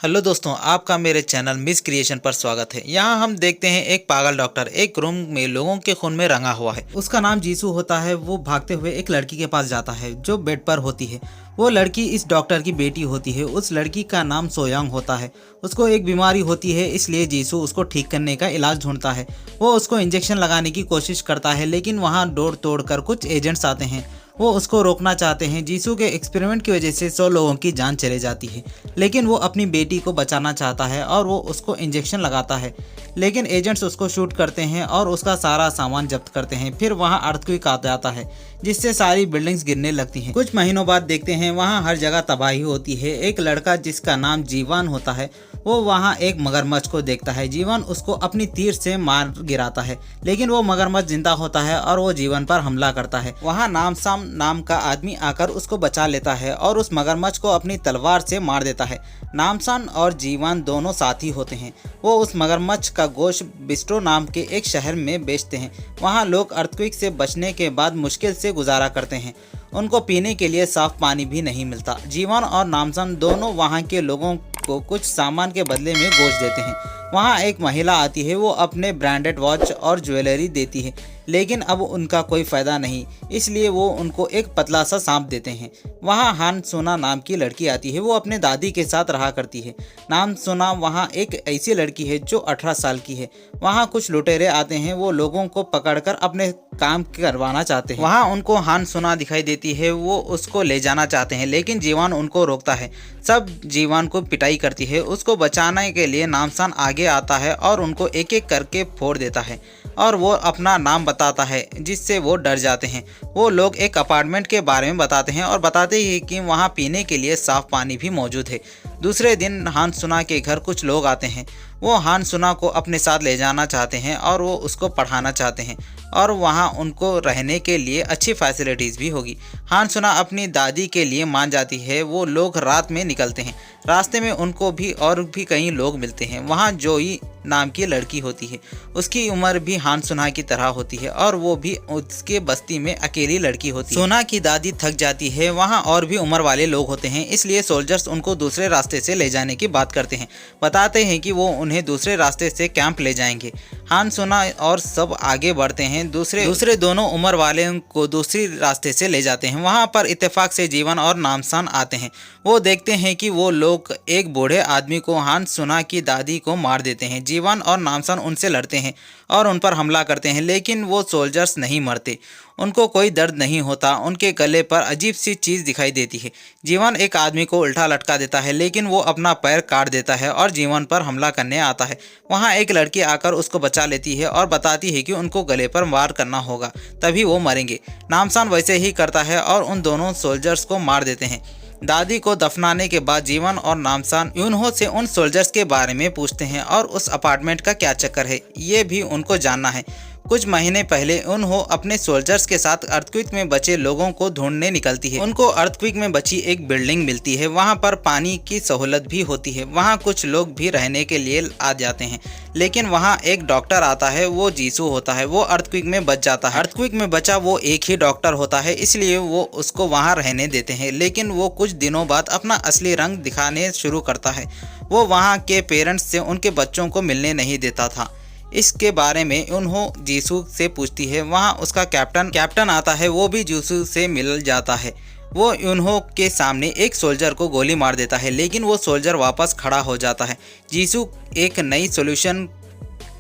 Hello दोस्तों, आपका मेरे चैनल मिस क्रिएशन पर स्वागत है। यहाँ हम देखते हैं एक पागल डॉक्टर एक रूम में लोगों के खून में रंगा हुआ है। उसका नाम जीसू होता है। वो भागते हुए एक लड़की के पास जाता है जो बेड पर होती है। वो लड़की इस डॉक्टर की बेटी होती है। उस लड़की का नाम सोयांग होता है। उसको एक बीमारी होती है, इसलिए जीसू उसको ठीक करने का इलाज ढूंढता है। वो उसको इंजेक्शन लगाने की कोशिश करता है, लेकिन वहाँ दौड़ तोड़ कर कुछ एजेंट्स आते हैं। वो उसको रोकना चाहते हैं। जीसू के एक्सपेरिमेंट की वजह से 100 लोगों की जान चले जाती है, लेकिन वो अपनी बेटी को बचाना चाहता है और वो उसको इंजेक्शन लगाता है, लेकिन एजेंट्स उसको शूट करते हैं और उसका सारा सामान जब्त करते हैं। फिर वहाँ अर्थक्वेक आ जाता है, जिससे सारी बिल्डिंग्स गिरने लगती हैं। कुछ महीनों बाद देखते हैं वहाँ हर जगह तबाही होती है। एक लड़का जिसका नाम जीवान होता है, वो वहाँ एक मगरमच्छ को देखता है। जीवन उसको अपनी तीर से मार गिराता है, लेकिन वो मगरमच्छ जिंदा होता है और वो जीवन पर हमला करता है। वहाँ नामसाम नाम का आदमी आकर उसको बचा लेता है और उस मगरमच्छ को अपनी तलवार से मार देता है। नामसान और जीवान दोनों साथी होते हैं। वो उस मगरमच्छ का गोश्त बिस्ट्रो नाम के एक शहर में बेचते हैं। वहाँ लोग अर्थक्वेक से बचने के बाद मुश्किल से गुजारा करते हैं। उनको पीने के लिए साफ पानी भी नहीं मिलता। जीवन और नामसान दोनों वहाँ के लोगों को कुछ सामान के बदले में गोश्त देते हैं। वहाँ एक महिला आती है। वो अपने ब्रांडेड वॉच और ज्वेलरी देती है, लेकिन अब उनका कोई फ़ायदा नहीं, इसलिए वो उनको एक पतला सा सांप देते हैं। वहाँ हान सोना नाम की लड़की आती है। वो अपने दादी के साथ रहा करती है। नाम सोना वहाँ एक ऐसी लड़की है जो 18 साल की है। वहाँ कुछ लुटेरे आते हैं। वो लोगों को पकड़कर अपने काम करवाना चाहते हैं। वहाँ उनको हान सोना दिखाई देती है। वो उसको ले जाना चाहते हैं, लेकिन जीवान उनको रोकता है। सब जीवान को पिटाई करती है। उसको बचाने के लिए नामसान आगे आता है और उनको एक एक करके फोड़ देता है और वो अपना नाम बताता है, जिससे वो डर जाते हैं। वो लोग एक अपार्टमेंट के बारे में बताते हैं और बताते हैं कि वहाँ पीने के लिए साफ पानी भी मौजूद है। दूसरे दिन हान सुना के घर कुछ लोग आते हैं। वो हान सुना को अपने साथ ले जाना चाहते हैं और वो उसको पढ़ाना चाहते हैं और वहाँ उनको रहने के लिए अच्छी फैसिलिटीज़ भी होगी। हान सुना अपनी दादी के लिए मान जाती है। वो लोग रात में निकलते हैं। रास्ते में उनको भी और भी कई लोग मिलते हैं। वहाँ जोई नाम की लड़की होती है। उसकी उम्र भी हान सुना की तरह होती है और वो भी उसके बस्ती में अकेली लड़की होती है। सोना की दादी थक जाती है। वहाँ और भी उम्र वाले लोग होते हैं, इसलिए सोल्जर्स उनको दूसरे रास्ते से ले जाने की बात करते हैं। बताते हैं कि वो उन्हें दूसरे रास्ते से कैंप ले जाएंगे। हान सोना और सब आगे बढ़ते हैं। दूसरे दोनों उम्र वाले को दूसरी रास्ते से ले जाते हैं। वहाँ पर इत्तेफाक से जीवन और नामसान आते हैं। वो देखते हैं कि वो लोग एक बूढ़े आदमी को हान सोना की दादी को मार देते हैं। जीवन और नामसान उनसे लड़ते हैं और उन पर हमला करते हैं, लेकिन वो सोल्जर्स नहीं मरते। उनको कोई दर्द नहीं होता। उनके गले पर अजीब सी चीज़ दिखाई देती है। जीवन एक आदमी को उल्टा लटका देता है, लेकिन वो अपना पैर काट देता है और जीवन पर हमला करने आता है। वहाँ एक लड़की आकर उसको बचा लेती है और बताती है कि उनको गले पर वार करना होगा, तभी वो मरेंगे। नामसान वैसे ही करता है और उन दोनों सोल्जर्स को मार देते हैं। दादी को दफनाने के बाद जीवन और नामसान यूनहो से उन सोल्जर्स के बारे में पूछते हैं और उस अपार्टमेंट का क्या चक्कर है, ये भी उनको जानना है। कुछ महीने पहले उन्हो अपने सोल्जर्स के साथ अर्थक्वेक में बचे लोगों को ढूंढने निकलती है। उनको अर्थक्वेक में बची एक बिल्डिंग मिलती है। वहाँ पर पानी की सहूलत भी होती है। वहाँ कुछ लोग भी रहने के लिए आ जाते हैं, लेकिन वहाँ एक डॉक्टर आता है। वो जीसू होता है। वो अर्थक्वेक में बच जाता है। अर्थक्वेक में बचा वो एक ही डॉक्टर होता है, इसलिए वो उसको वहाँ रहने देते हैं, लेकिन वो कुछ दिनों बाद अपना असली रंग दिखाने शुरू करता है। वो वहाँ के पेरेंट्स से उनके बच्चों को मिलने नहीं देता था। इसके बारे में उन्हों जीसू से पूछती है। वहाँ उसका कैप्टन आता है। वो भी जीसू से मिल जाता है। वो उन्हों के सामने एक सोल्जर को गोली मार देता है, लेकिन वो सोल्जर वापस खड़ा हो जाता है। जीसू एक नई सॉल्यूशन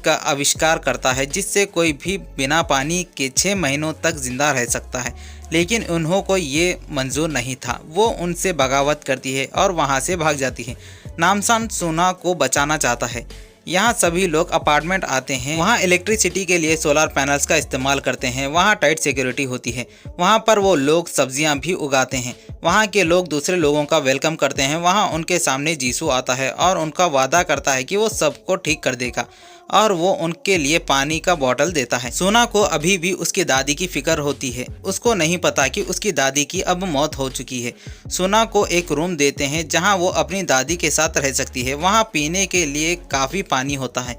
का आविष्कार करता है, जिससे कोई भी बिना पानी के 6 महीनों तक जिंदा रह सकता है, लेकिन उन्हों को ये मंजूर नहीं था। वो उनसे बगावत करती है और वहाँ से भाग जाती है। नामसान सोना को बचाना चाहता है। यहाँ सभी लोग अपार्टमेंट आते हैं। वहाँ इलेक्ट्रिसिटी के लिए सोलर पैनल्स का इस्तेमाल करते हैं। वहाँ टाइट सिक्योरिटी होती है। वहाँ पर वो लोग सब्जियाँ भी उगाते हैं। वहाँ के लोग दूसरे लोगों का वेलकम करते हैं। वहाँ उनके सामने जीसू आता है और उनका वादा करता है कि वो सबको ठीक कर देगा और वो उनके लिए पानी का बोतल देता है। सोना को अभी भी उसकी दादी की फिक्र होती है। उसको नहीं पता कि उसकी दादी की अब मौत हो चुकी है। सोना को एक रूम देते हैं जहां वो अपनी दादी के साथ रह सकती है। वहां पीने के लिए काफ़ी पानी होता है।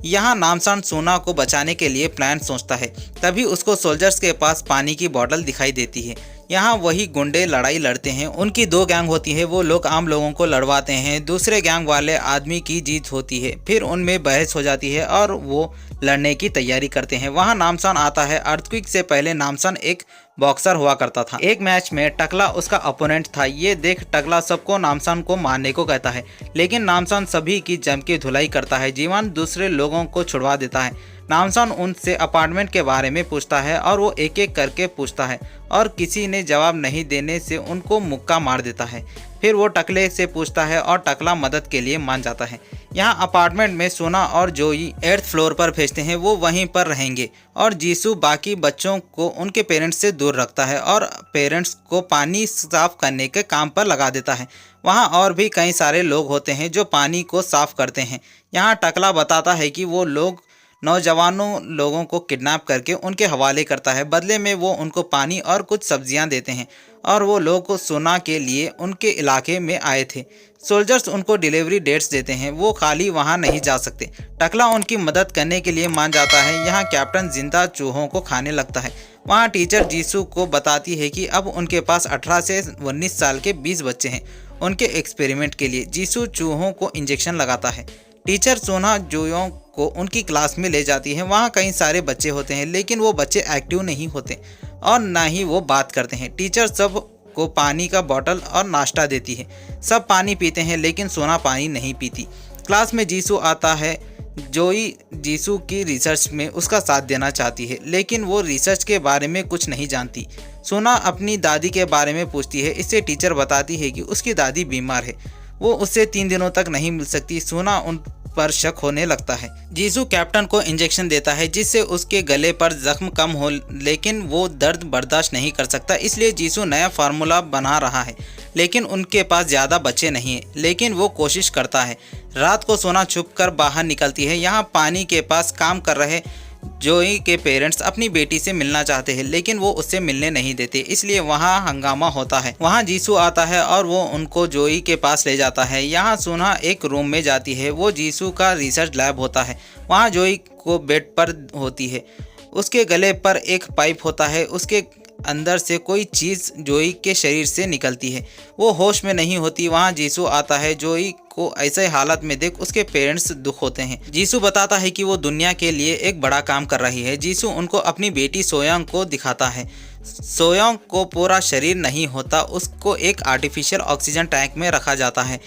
यहाँ नामसान सोना को बचाने के लिए प्लान सोचता है। तभी उसको सोल्जर्स के पास पानी की बोतल दिखाई देती है। यहाँ वही गुंडे लड़ाई लड़ते हैं। उनकी दो गैंग होती है, वो लोग आम लोगों को लड़वाते हैं। दूसरे गैंग वाले आदमी की जीत होती है, फिर उनमें बहस हो जाती है और वो लड़ने की तैयारी करते हैं। वहाँ नामसान आता है। अर्थक्वेक से पहले नामसान एक बॉक्सर हुआ करता था। एक मैच में टकला उसका अपोनेंट था। ये देख टकला सबको नामसान को मारने को कहता है, लेकिन नामसान सभी की जम के धुलाई करता है। जीवन दूसरे लोगों को छुड़वा देता है। नामसान उनसे अपार्टमेंट के बारे में पूछता है और वो एक एक करके पूछता है और किसी ने जवाब नहीं देने से उनको मुक्का मार देता है। फिर वो टकले से पूछता है और टकला मदद के लिए मान जाता है। यहाँ अपार्टमेंट में सोना और जोई 8th फ्लोर पर भेजते हैं, वो वहीं पर रहेंगे और जीसू बाकी बच्चों को उनके पेरेंट्स से दूर रखता है और पेरेंट्स को पानी साफ करने के काम पर लगा देता है। वहाँ और भी कई सारे लोग होते हैं जो पानी को साफ करते हैं। यहाँ टकला बताता है कि वो लोग नौजवानों लोगों को किडनैप करके उनके हवाले करता है। बदले में वो उनको पानी और कुछ सब्जियां देते हैं और वो लोग सोना के लिए उनके इलाके में आए थे। सोल्जर्स उनको डिलीवरी डेट्स देते हैं, वो खाली वहां नहीं जा सकते। टकला उनकी मदद करने के लिए मान जाता है। यहाँ कैप्टन जिंदा चूहों को खाने लगता है। वहाँ टीचर जीसू को बताती है कि अब उनके पास 18 से 19 साल के 20 बच्चे हैं। उनके एक्सपेरिमेंट के लिए जीसू चूहों को इंजेक्शन लगाता है। टीचर सोना जोयों को उनकी क्लास में ले जाती है। वहाँ कई सारे बच्चे होते हैं, लेकिन वो बच्चे एक्टिव नहीं होते और ना ही वो बात करते हैं। टीचर सब को पानी का बोतल और नाश्ता देती है। सब पानी पीते हैं, लेकिन सोना पानी नहीं पीती। क्लास में जीसू आता है। जोई जीसू की रिसर्च में उसका साथ देना चाहती है, लेकिन वो रिसर्च के बारे में कुछ नहीं जानती। सोना अपनी दादी के बारे में पूछती है। इससे टीचर बताती है कि उसकी दादी बीमार है, वो उससे 3 दिनों तक नहीं मिल सकती। सोना उन पर शक होने लगता है। जीसू कैप्टन को इंजेक्शन देता है जिससे उसके गले पर जख्म कम हो, लेकिन वो दर्द बर्दाश्त नहीं कर सकता। इसलिए जीसू नया फार्मूला बना रहा है, लेकिन उनके पास ज़्यादा बच्चे नहीं है, लेकिन वो कोशिश करता है। रात को सोना छुप कर बाहर निकलती है। यहाँ पानी के पास काम कर रहे जोई के पेरेंट्स अपनी बेटी से मिलना चाहते हैं, लेकिन वो उससे मिलने नहीं देते, इसलिए वहाँ हंगामा होता है। वहाँ जीसू आता है और वो उनको जोई के पास ले जाता है। यहाँ सोना एक रूम में जाती है, वो जीसू का रिसर्च लैब होता है। वहाँ जोई को बेड पर होती है, उसके गले पर एक पाइप होता है, उसके अंदर से कोई चीज़ जोई के शरीर से निकलती है। वो होश में नहीं होती। वहाँ जीसू आता है। जोई को ऐसे हालत में देख उसके पेरेंट्स दुख होते हैं। जीसू बताता है कि वो दुनिया के लिए एक बड़ा काम कर रही है। जीसू उनको अपनी बेटी सोयोंग को दिखाता है। सोयोंग को पूरा शरीर नहीं होता, उसको एक आर्टिफिशियल ऑक्सीजन टैंक में रखा जाता है।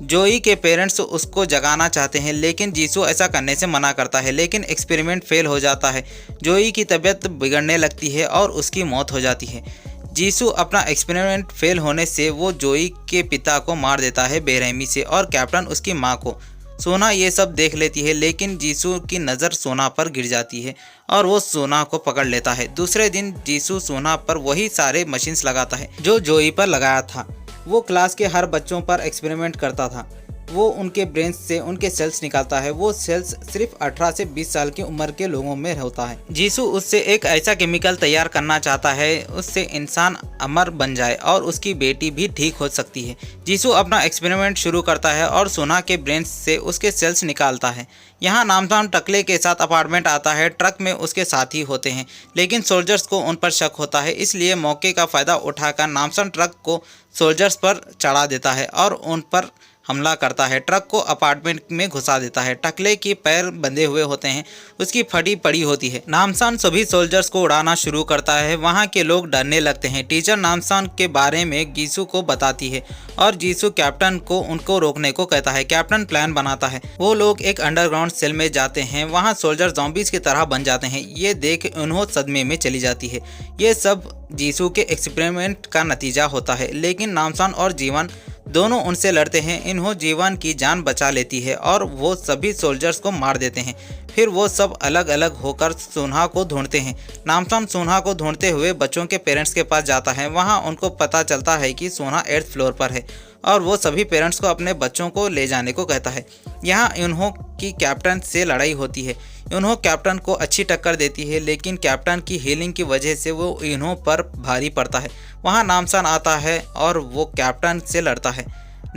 जोई के पेरेंट्स उसको जगाना चाहते हैं, लेकिन जीसू ऐसा करने से मना करता है, लेकिन एक्सपेरिमेंट फेल हो जाता है। जोई की तबीयत बिगड़ने लगती है और उसकी मौत हो जाती है। जीसू अपना एक्सपेरिमेंट फेल होने से वो जोई के पिता को मार देता है बेरहमी से, और कैप्टन उसकी माँ को। सोना ये सब देख लेती है, लेकिन जीसू की नज़र सोना पर गिर जाती है और वो सोना को पकड़ लेता है। दूसरे दिन जीसू सोना पर वही सारे मशीन्स लगाता है जो जोई पर लगाया था। वो क्लास के हर बच्चों पर एक्सपेरिमेंट करता था। वो उनके ब्रेन से उनके सेल्स निकालता है। वो सेल्स सिर्फ 18 से 20 साल की उम्र के लोगों में होता है। जीसू उससे एक ऐसा केमिकल तैयार करना चाहता है उससे इंसान अमर बन जाए और उसकी बेटी भी ठीक हो सकती है। जीसू अपना एक्सपेरिमेंट शुरू करता है और सोना के ब्रेन से उसके सेल्स निकालता है। यहाँ नामसान टकले के साथ अपार्टमेंट आता है। ट्रक में उसके साथी होते हैं, लेकिन सोल्जर्स को उन पर शक होता है, इसलिए मौके का फ़ायदा उठाकर नामसान ट्रक को सोल्जर्स पर चढ़ा देता है और उन पर हमला करता है। ट्रक को अपार्टमेंट में घुसा देता है। टकले के पैर बंधे हुए होते हैं, उसकी फटी पड़ी होती है। नामसान सभी सोल्जर्स को उड़ाना शुरू करता है। वहाँ के लोग डरने लगते हैं। टीचर नामसान के बारे में जीसू को बताती है और जीसू कैप्टन को उनको रोकने को कहता है। कैप्टन प्लान बनाता है। वो लोग एक अंडरग्राउंड सेल में जाते हैं। वहाँ सोल्जर ज़ॉम्बीज़ की तरह बन जाते हैं। ये देख उन्हों सदमे में चली जाती है। ये सब जीसू के एक्सपेरिमेंट का नतीजा होता है, लेकिन नामसान और जीवन दोनों उनसे लड़ते हैं। इन्हों जीवन की जान बचा लेती है और वो सभी सोल्जर्स को मार देते हैं। फिर वो सब अलग अलग होकर सोना को ढूंढते हैं। नामसान सोना को ढूंढते हुए बच्चों के पेरेंट्स के पास जाता है। वहाँ उनको पता चलता है कि सोना 8th फ्लोर पर है और वो सभी पेरेंट्स को अपने बच्चों को ले जाने को कहता है। यहाँ इन्हों की कैप्टन से लड़ाई होती है। इन्हों कैप्टन को अच्छी टक्कर देती है, लेकिन कैप्टन की हीलिंग की वजह से वो इन्हों पर भारी पड़ता है। वहाँ नामसान आता है और वो कैप्टन से लड़ता है।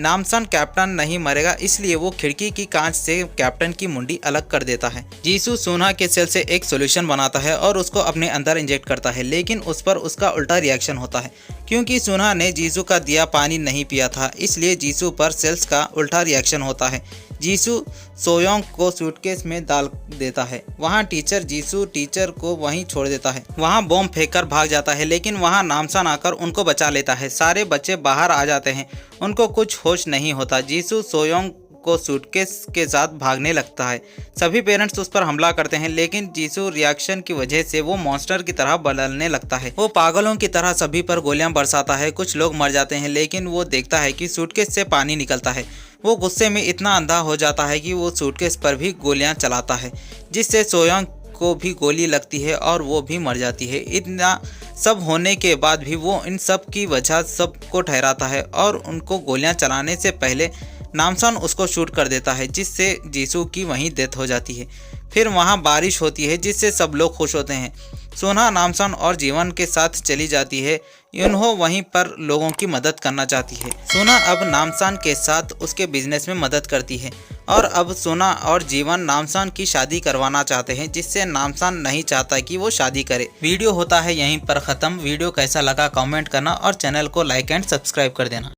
नामसान कैप्टन नहीं मरेगा, इसलिए वो खिड़की की कांच से कैप्टन की मुंडी अलग कर देता है। जीसू सोना के सेल से एक सॉल्यूशन बनाता है और उसको अपने अंदर इंजेक्ट करता है, लेकिन उस पर उसका उल्टा रिएक्शन होता है। क्योंकि सोना ने जीसू का दिया पानी नहीं पिया था, इसलिए जीसू पर सेल्स का उल्टा रिएक्शन होता है। जीसू सोयोंग को सूटकेस में डाल देता है। वहाँ टीचर को वहीं छोड़ देता है। वहाँ बॉम्ब फेंककर भाग जाता है, लेकिन वहाँ नामसान आकर उनको बचा लेता है। सारे बच्चे बाहर आ जाते हैं, उनको कुछ होश नहीं होता। जीसू सोयोंग को सूटकेस के साथ भागने लगता है। सभी पेरेंट्स उस पर हमला करते हैं, लेकिन जीसू रिएक्शन की वजह से वो मॉन्स्टर की तरह बदलने लगता है। वो पागलों की तरह सभी पर गोलियां बरसाता है। कुछ लोग मर जाते हैं, लेकिन वो देखता है कि सूटकेस से पानी निकलता है। वो गुस्से में इतना अंधा हो जाता है कि वो सूटकेस पर भी गोलियां चलाता है, जिससे सोयोंग को भी गोली लगती है और वो भी मर जाती है। इतना सब होने के बाद भी वो इन सब की वजह सबको ठहराता है और उनको गोलियां चलाने से पहले नामसान उसको शूट कर देता है, जिससे जीसू की वहीं डेथ हो जाती है। फिर वहाँ बारिश होती है, जिससे सब लोग खुश होते हैं। सोना नामसान और जीवन के साथ चली जाती है। यूनहो वहीं पर लोगों की मदद करना चाहती है। सोना अब नामसान के साथ उसके बिजनेस में मदद करती है और अब सोना और जीवन नामसान की शादी करवाना चाहते हैं, जिससे नामसान नहीं चाहता कि वो शादी करे। वीडियो होता है यहीं पर ख़त्म। वीडियो कैसा लगा कमेंट करना और चैनल को लाइक एंड सब्सक्राइब कर देना।